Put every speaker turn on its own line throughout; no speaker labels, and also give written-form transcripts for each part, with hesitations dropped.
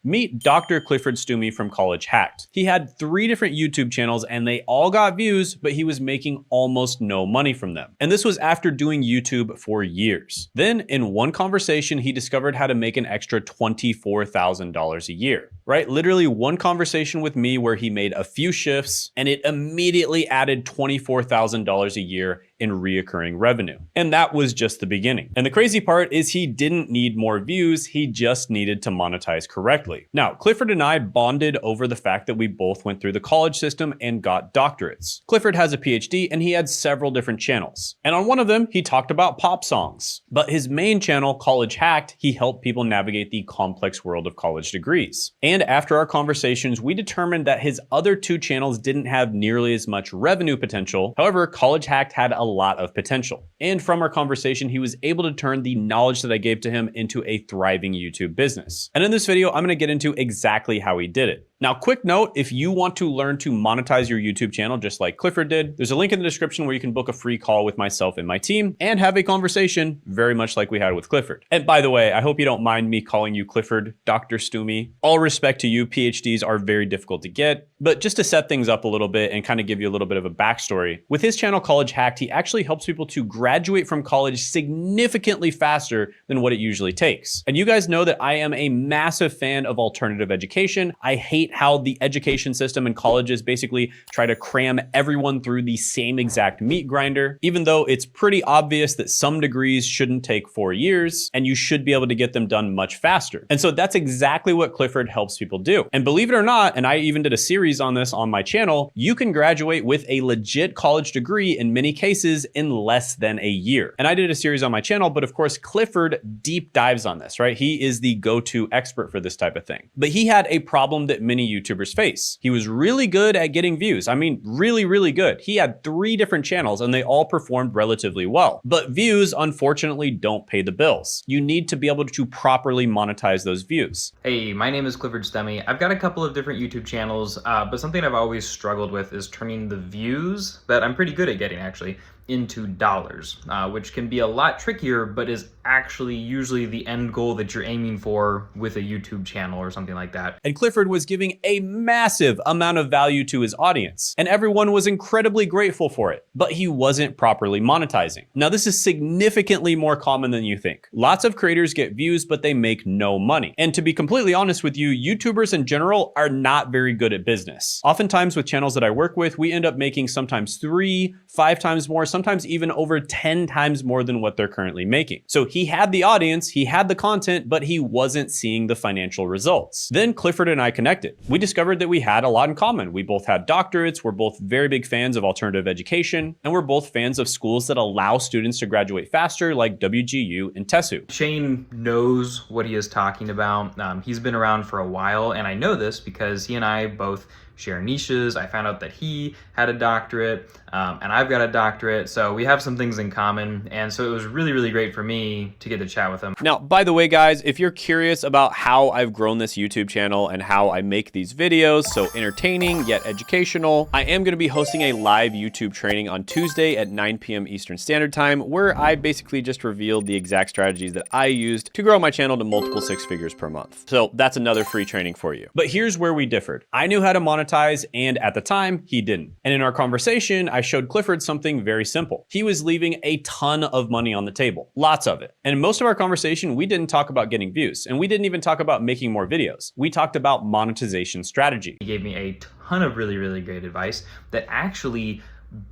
Meet Dr. Clifford Stumey from College Hacked. He had 3 different YouTube channels and they all got views, but he was making almost no money from them. And this was after doing YouTube for years. Then in one conversation, he discovered how to make an extra $24,000 a year, right? Literally one conversation with me where he made a few shifts and it immediately added $24,000 a year in reoccurring revenue. And that was just the beginning. And the crazy part is he didn't need more views, he just needed to monetize correctly. Now, Clifford and I bonded over the fact that we both went through the college system and got doctorates. Clifford has a PhD and he had several different channels. And on one of them, he talked about pop songs. But his main channel, College Hacked, he helped people navigate the complex world of college degrees. And after our conversations, we determined that his other 2 channels didn't have nearly as much revenue potential. However, College Hacked had a lot of potential. And from our conversation, he was able to turn the knowledge that I gave to him into a thriving YouTube business. And in this video, I'm going to get into exactly how he did it. Now, quick note, if you want to learn to monetize your YouTube channel just like Clifford did, there's a link in the description where you can book a free call with myself and my team and have a conversation very much like we had with Clifford. And by the way, I hope you don't mind me calling you Clifford, Dr. Stumey. All respect to you, PhDs are very difficult to get, but just to set things up a little bit and kind of give you a little bit of a backstory, with his channel College Hacked, he actually helps people to graduate from college significantly faster than what it usually takes. And you guys know that I am a massive fan of alternative education. I hate how the education system in colleges basically try to cram everyone through the same exact meat grinder, even though it's pretty obvious that some degrees shouldn't take 4 years and you should be able to get them done much faster. And so that's exactly what Clifford helps people do. And believe it or not, and I even did a series on this on my channel, you can graduate with a legit college degree in many cases in less than a year. And I did a series on my channel, but of course, Clifford deep dives on this, right? He is the go-to expert for this type of thing. But he had a problem that many YouTubers face. He was really good at getting views. I mean, really, really good. He had 3 different channels and they all performed relatively well. But views, unfortunately, don't pay the bills. You need to be able to properly monetize those views.
Hey, my name is Clifford Stumey. I've got a couple of different YouTube channels, but something I've always struggled with is turning the views that I'm pretty good at getting actually into dollars, which can be a lot trickier, but is actually usually the end goal that you're aiming for with a YouTube channel or something like that.
And Clifford was giving a massive amount of value to his audience, and everyone was incredibly grateful for it, but he wasn't properly monetizing. Now, this is significantly more common than you think. Lots of creators get views, but they make no money. And to be completely honest with you, YouTubers in general are not very good at business. Oftentimes with channels that I work with, we end up making sometimes 3, 5 times more, sometimes even over 10 times more than what they're currently making. So he had the audience, he had the content, but he wasn't seeing the financial results. Then Clifford and I connected. We discovered that we had a lot in common. We both had doctorates, we're both very big fans of alternative education, and we're both fans of schools that allow students to graduate faster like WGU and TESU.
Shane knows what he is talking about. He's been around for a while, and I know this because he and I both share niches. I found out that he had a doctorate and I've got a doctorate. So we have some things in common. And so it was really, really great for me to get to chat with him.
Now, by the way, guys, if you're curious about how I've grown this YouTube channel and how I make these videos so entertaining yet educational, I am going to be hosting a live YouTube training on Tuesday at 9 p.m. Eastern Standard Time, where I basically just revealed the exact strategies that I used to grow my channel to multiple 6 figures per month. So that's another free training for you. But here's where we differed. I knew how to monetize, and at the time, he didn't. And in our conversation, I showed Clifford something very simple. He was leaving a ton of money on the table, lots of it. And in most of our conversation, we didn't talk about getting views, and we didn't even talk about making more videos. We talked about monetization strategy.
He gave me a ton of really, really great advice that actually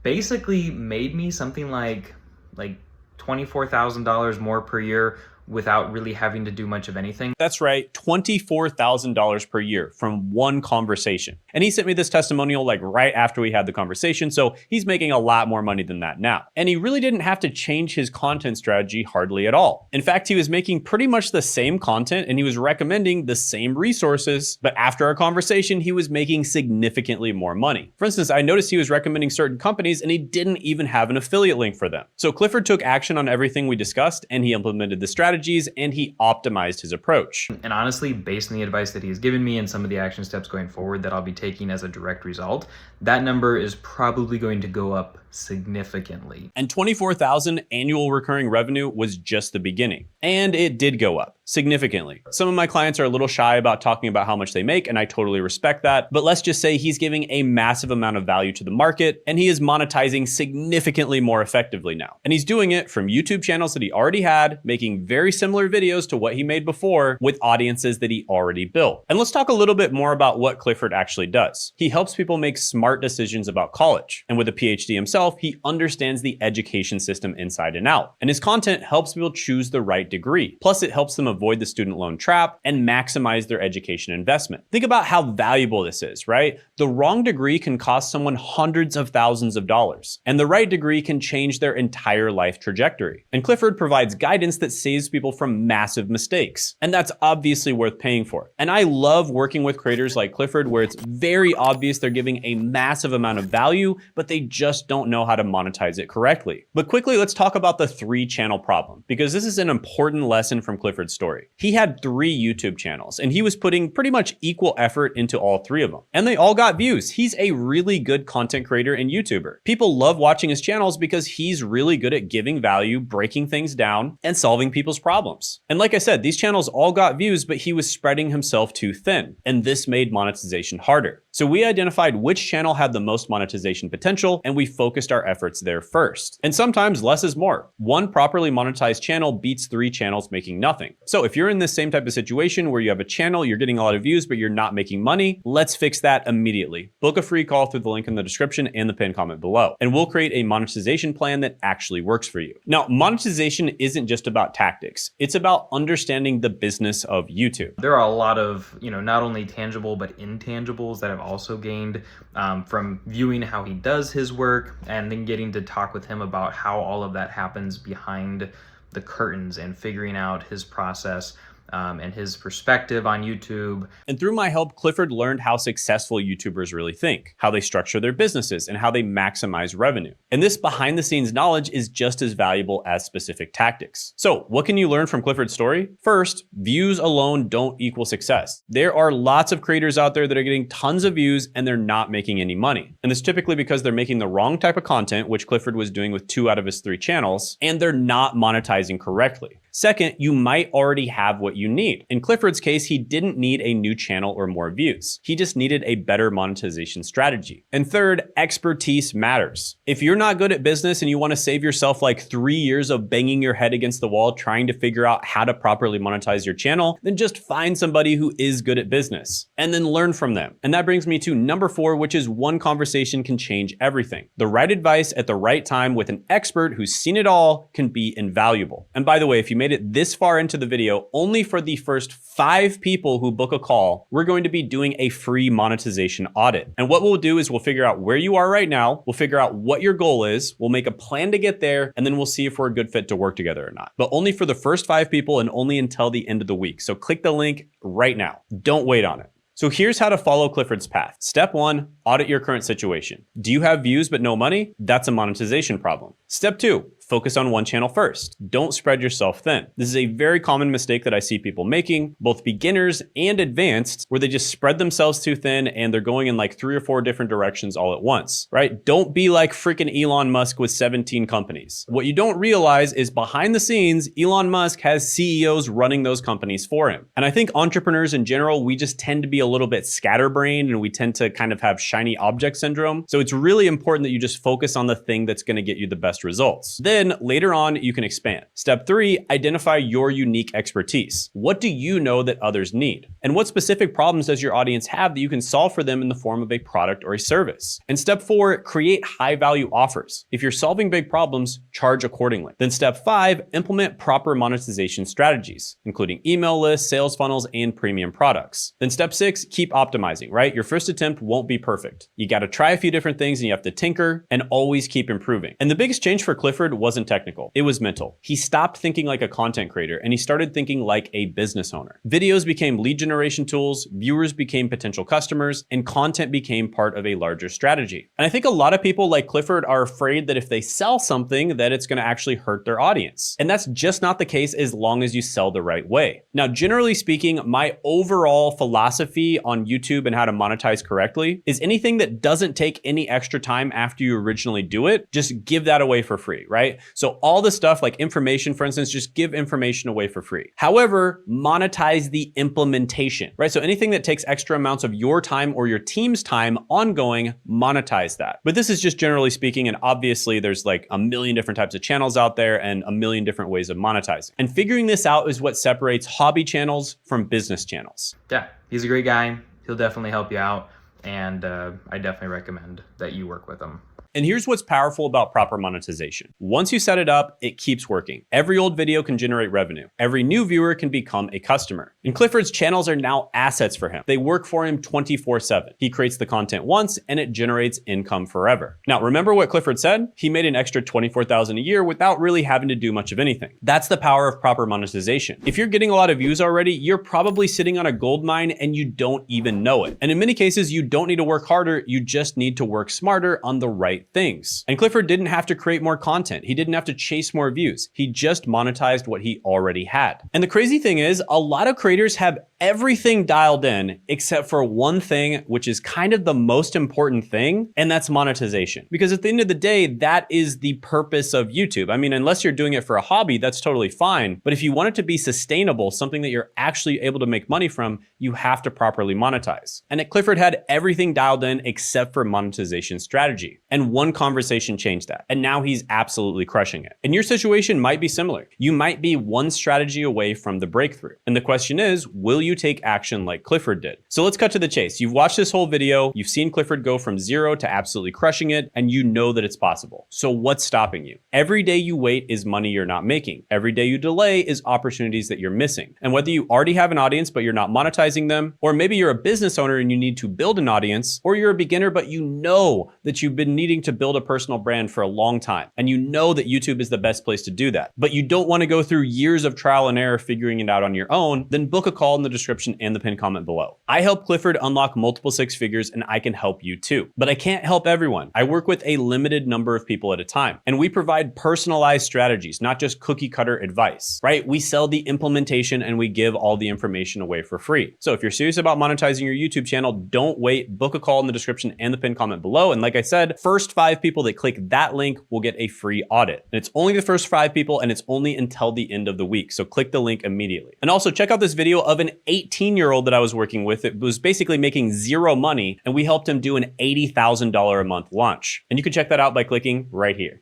basically made me something like $24,000 more per year without really having to do much of anything.
That's right, $24,000 per year from one conversation. And he sent me this testimonial like right after we had the conversation, so he's making a lot more money than that now. And he really didn't have to change his content strategy hardly at all. In fact, he was making pretty much the same content and he was recommending the same resources, but after our conversation, he was making significantly more money. For instance, I noticed he was recommending certain companies and he didn't even have an affiliate link for them. So Clifford took action on everything we discussed and he implemented the strategies and he optimized his approach.
And honestly, based on the advice that he's given me and some of the action steps going forward that I'll be taking as a direct result, that number is probably going to go up significantly.
And 24,000 annual recurring revenue was just the beginning. And it did go up. significantly. Some of my clients are a little shy about talking about how much they make, and I totally respect that. But let's just say he's giving a massive amount of value to the market, and he is monetizing significantly more effectively now. And he's doing it from YouTube channels that he already had, making very similar videos to what he made before with audiences that he already built. And let's talk a little bit more about what Clifford actually does. He helps people make smart decisions about college. And with a PhD himself, he understands the education system inside and out. And his content helps people choose the right degree. Plus, it helps them avoid the student loan trap and maximize their education investment. Think about how valuable this is, right? The wrong degree can cost someone hundreds of thousands of dollars, and the right degree can change their entire life trajectory. And Clifford provides guidance that saves people from massive mistakes. And that's obviously worth paying for. And I love working with creators like Clifford, where it's very obvious they're giving a massive amount of value, but they just don't know how to monetize it correctly. But quickly, let's talk about the 3-channel problem, because this is an important lesson from Clifford's story. He had 3 YouTube channels, and he was putting pretty much equal effort into all 3 of them. And they all got views. He's a really good content creator and YouTuber. People love watching his channels because he's really good at giving value, breaking things down, and solving people's problems. And like I said, these channels all got views, but he was spreading himself too thin, and this made monetization harder. So we identified which channel had the most monetization potential, and we focused our efforts there first. And sometimes less is more. One properly monetized channel beats 3 channels making nothing. So if you're in this same type of situation where you have a channel, you're getting a lot of views, but you're not making money, let's fix that immediately. Book a free call through the link in the description and the pinned comment below, and we'll create a monetization plan that actually works for you. Now, monetization isn't just about tactics. It's about understanding the business of YouTube.
There are a lot of, not only tangible, but intangibles that I've also gained from viewing how he does his work and then getting to talk with him about how all of that happens behind the curtains and figuring out his process and his perspective on YouTube.
And through my help, Clifford learned how successful YouTubers really think, how they structure their businesses, and how they maximize revenue. And this behind the scenes knowledge is just as valuable as specific tactics. So what can you learn from Clifford's story? First, views alone don't equal success. There are lots of creators out there that are getting tons of views and they're not making any money. And this is typically because they're making the wrong type of content, which Clifford was doing with 2 out of his 3 channels, and they're not monetizing correctly. Second, you might already have what you need. In Clifford's case, he didn't need a new channel or more views. He just needed a better monetization strategy. And third, expertise matters. If you're not good at business and you want to save yourself like 3 years of banging your head against the wall trying to figure out how to properly monetize your channel, then just find somebody who is good at business and then learn from them. And that brings me to number 4, which is one conversation can change everything. The right advice at the right time with an expert who's seen it all can be invaluable. And by the way, if you made it this far into the video, only for the first 5 people who book a call, we're going to be doing a free monetization audit. And what we'll do is we'll figure out where you are right now, we'll figure out what your goal is, we'll make a plan to get there, and then we'll see if we're a good fit to work together or not. But only for the first 5 people and only until the end of the week. So click the link right now. Don't wait on it. So here's how to follow Clifford's path. Step 1, audit your current situation. Do you have views but no money? That's a monetization problem. Step 2, focus on one channel first. Don't spread yourself thin. This is a very common mistake that I see people making, both beginners and advanced, where they just spread themselves too thin and they're going in like 3 or 4 different directions all at once, right? Don't be like freaking Elon Musk with 17 companies. What you don't realize is behind the scenes, Elon Musk has CEOs running those companies for him. And I think entrepreneurs in general, we just tend to be a little bit scatterbrained and we tend to kind of have shiny object syndrome. So it's really important that you just focus on the thing that's going to get you the best results. Then later on, you can expand. Step 3, identify your unique expertise. What do you know that others need? And what specific problems does your audience have that you can solve for them in the form of a product or a service? And step 4, create high value offers. If you're solving big problems, charge accordingly. Then step 5, implement proper monetization strategies, including email lists, sales funnels, and premium products. Then step 6, keep optimizing, right? Your first attempt won't be perfect. You got to try a few different things and you have to tinker and always keep improving. And the biggest change for Clifford wasn't technical. It was mental. He stopped thinking like a content creator and he started thinking like a business owner. Videos became lead generation tools, viewers became potential customers, and content became part of a larger strategy. And I think a lot of people like Clifford are afraid that if they sell something, that it's going to actually hurt their audience. And that's just not the case as long as you sell the right way. Now, generally speaking, my overall philosophy on YouTube and how to monetize correctly is anything that doesn't take any extra time after you originally do it, just give that away for free, right? right? So all the stuff like information, for instance, just give information away for free. However, monetize the implementation, right? So anything that takes extra amounts of your time or your team's time ongoing, monetize that. But this is just generally speaking, and obviously there's like a million different types of channels out there and a million different ways of monetizing. And figuring this out is what separates hobby channels from business channels.
Yeah, he's a great guy. He'll definitely help you out. And I definitely recommend that you work with him.
And here's what's powerful about proper monetization. Once you set it up, it keeps working. Every old video can generate revenue. Every new viewer can become a customer. And Clifford's channels are now assets for him. They work for him 24/7. He creates the content once and it generates income forever. Now, remember what Clifford said? He made an extra $24,000 a year without really having to do much of anything. That's the power of proper monetization. If you're getting a lot of views already, you're probably sitting on a gold mine and you don't even know it. And in many cases, you don't need to work harder. You just need to work smarter on the right things. And Clifford didn't have to create more content. He didn't have to chase more views. He just monetized what he already had. And the crazy thing is, a lot of creators have everything dialed in except for one thing, which is kind of the most important thing, and that's monetization. Because at the end of the day, that is the purpose of YouTube. I mean, unless you're doing it for a hobby, that's totally fine. But if you want it to be sustainable, something that you're actually able to make money from, you have to properly monetize. And Clifford had everything dialed in except for monetization strategy. And one conversation changed that. And now he's absolutely crushing it. And your situation might be similar. You might be one strategy away from the breakthrough. And the question is, will you take action like Clifford did? So let's cut to the chase. You've watched this whole video. You've seen Clifford go from 0 to absolutely crushing it, and you know that it's possible. So what's stopping you? Every day you wait is money you're not making. Every day you delay is opportunities that you're missing. And whether you already have an audience, but you're not monetizing them, or maybe you're a business owner and you need to build an audience, or you're a beginner, but you know that you've been needing to build a personal brand for a long time, and you know that YouTube is the best place to do that, but you don't want to go through years of trial and error figuring it out on your own, then book a call in the description and the pinned comment below. I help Clifford unlock multiple six figures, and I can help you too. But I can't help everyone. I work with a limited number of people at a time, and we provide personalized strategies, not just cookie cutter advice, right? We sell the implementation and we give all the information away for free. So if you're serious about monetizing your YouTube channel, don't wait, book a call in the description and the pinned comment below. And like I said, first 5 people that click that link will get a free audit. And it's only the first 5 people, and it's only until the end of the week. So click the link immediately. And also check out this video of an 18-year-old that I was working with. It was basically making 0 money, and we helped him do an $80,000 a month launch. And you can check that out by clicking right here.